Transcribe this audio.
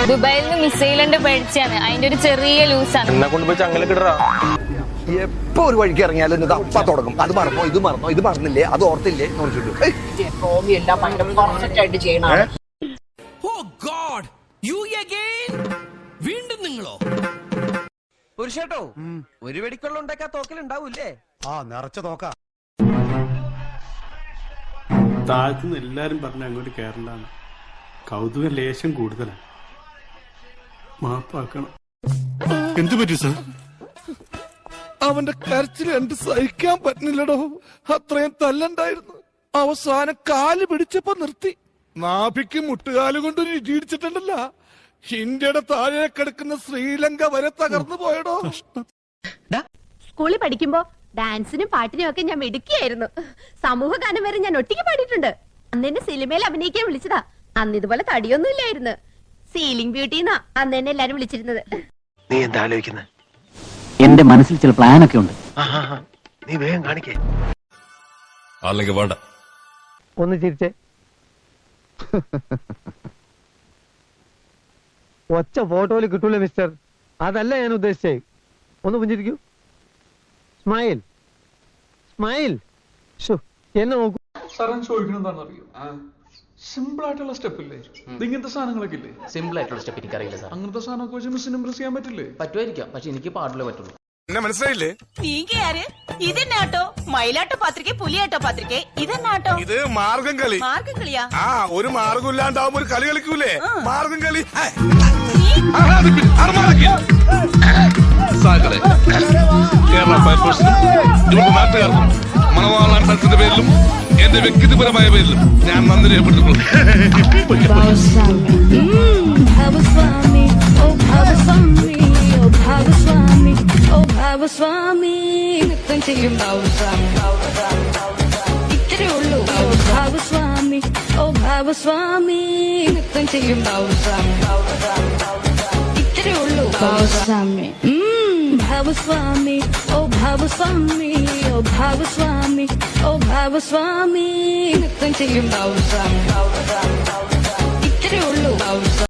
ദുബായിൽ നിന്ന് മിസൈലുണ്ട് പഠിച്ചാണ്, അതിന്റെ ഒരു ചെറിയ ലൂസാണ്. എന്നെ കൊണ്ടുപോയി ചങ്ങലൊക്കെ ഇടറാ. എപ്പോ ഒരു വഴിക്ക് ഇറങ്ങിയാലും ഇത് അപ്പ തുടങ്ങും. അത് മറന്നോ, ഇത് മറന്നോ, ഇത് മറന്നില്ലേ, അത് ഓർത്തില്ലേ വീണ്ടും നിങ്ങളോ? പുരുഷേട്ടോ, ഒരു വെടിക്കൊള്ള ഉണ്ടാക്കാ തോക്കലുണ്ടാവൂല്ലേ? ആ നിറച്ച തോക്ക. താഴത്തുനിന്ന് എല്ലാരും പറഞ്ഞ അങ്ങോട്ട് കയറണ്ടാണ്. കൗതുക ലേശം കൂടുതലാണ്. മാപ്പാക്കണം. എന്തു പറ്റി സാർ? അവന്റെ കരച്ചിൽ കണ്ട് സഹിക്കാൻ പറ്റുന്നില്ലടോ. അത്രയും തല്ലണ്ടായിരുന്നു. അവസാനം കാല് പിടിച്ചപ്പോ നിർത്തി. നാഭിക്ക് മുട്ടുകാല് കൊണ്ട് ഇടിച്ചിട്ടുണ്ടല്ല. ഇന്ത്യയുടെ താഴെ കിടക്കുന്ന ശ്രീലങ്ക വരെ തകർന്നു പോയടോ. സ്കൂളിൽ പഠിക്കുമ്പോ ഡാൻസിനും പാട്ടിനും ഒക്കെ ഞാൻ മിടുക്കിയായിരുന്നു. സമൂഹ ഗാനം വരെ ഞാൻ ഒറ്റയ്ക്ക് പാടിയിട്ടുണ്ട്. അന്ന് എന്നെ സിനിമയിൽ അഭിനയിക്കാൻ വിളിച്ചതാ. അന്ന് ഇതുപോലെ തടിയൊന്നും ഇല്ലായിരുന്നു. സീലിംഗ് ബ്യൂട്ടിന്നാ അന്ന് എന്നെ എല്ലാരും വിളിച്ചിരുന്നത്. നീ എന്താ ആലോചിക്കുന്നത്? എന്റെ മനസ്സിൽ ചില പ്ലാനൊക്കെ ഉണ്ട്. നീ വേഗം കാണിക്കേ. അല്ലെങ്കിൽ വേണ്ട. ഒന്ന് ചിരിച്ചേ. ഒച്ച ഫോട്ടോയിൽ കിട്ടൂല മിസ്റ്റർ. അതല്ല ഞാൻ ഉദ്ദേശിച്ചേ. ഒന്ന് പുഞ്ചിരിക്കൂ. Smile smile. എന്നെ നോക്കൂ. സാറൻ ചോദിക്കണം എന്താണെന്ന് അറിയോ? സിമ്പിൾ ആയിട്ടുള്ള സ്റ്റെപ്പ് ഇല്ലേ? ഇങ്ങനത്തെ സാധനങ്ങളൊക്കെ ഇല്ലേ? സിമ്പിൾ ആയിട്ടുള്ള സ്റ്റെപ്പ് എനിക്കറിയില്ല സാർ. അങ്ങനത്തെ സാധനമൊക്കെ വെച്ച് മിസ്സിന് ഇംപ്രസ് ചെയ്യാൻ പറ്റില്ലേ? പറ്റുമായിരിക്കാം, പക്ഷെ എനിക്ക് പാടില്ലേ പറ്റുള്ളൂ. എന്നെ മനസ്സിലായില്ലേ? നീങ്കയാര്? ഇതെന്നാട്ടോ? മയിലാട്ടോ പാത്രികെ, പുലിയാട്ടോ പാത്രികെ, ഇതെന്നാട്ടോ? ഇത് മാർഗം കളി. മാർഗം കളിയാ? ആ, ഒരു മാർഗം ഇല്ലാണ്ടാവുമ്പോ ഒരു കളി കളിക്കൂലേ, മാർഗം കളി. കേരള ഫയർഫോഴ്സിനും ഇവിടുത്തെ നാട്ടുകാർക്കും മണവാളാൻ സദസ്സിന്റെ പേരിലും എന്റെ വ്യക്തിപരമായ പേരിലും ഞാൻ നന്ദി രേഖപ്പെടുത്തുന്നു. ഇത്രേ ഉള്ളൂ ഭാവസ്വാമി, ഓ ഭാവസ്വാമി, നൃത്തം ചെയ്യും ഭാവസ്വാമി. ഇത്രേ ഉള്ളൂ ഭാവസ്വാമി, ഭാവസ്വാമി, ഓ ഭാവസ്വാമി, ഓ ഭാവസ്വാമി, ഓ ഭാവസ്വാമി, നൃത്തം ചെയ്യും ഭാവസ്വാമി. ഇത്രേ ഉള്ളൂ ഭാവസ്വാമി.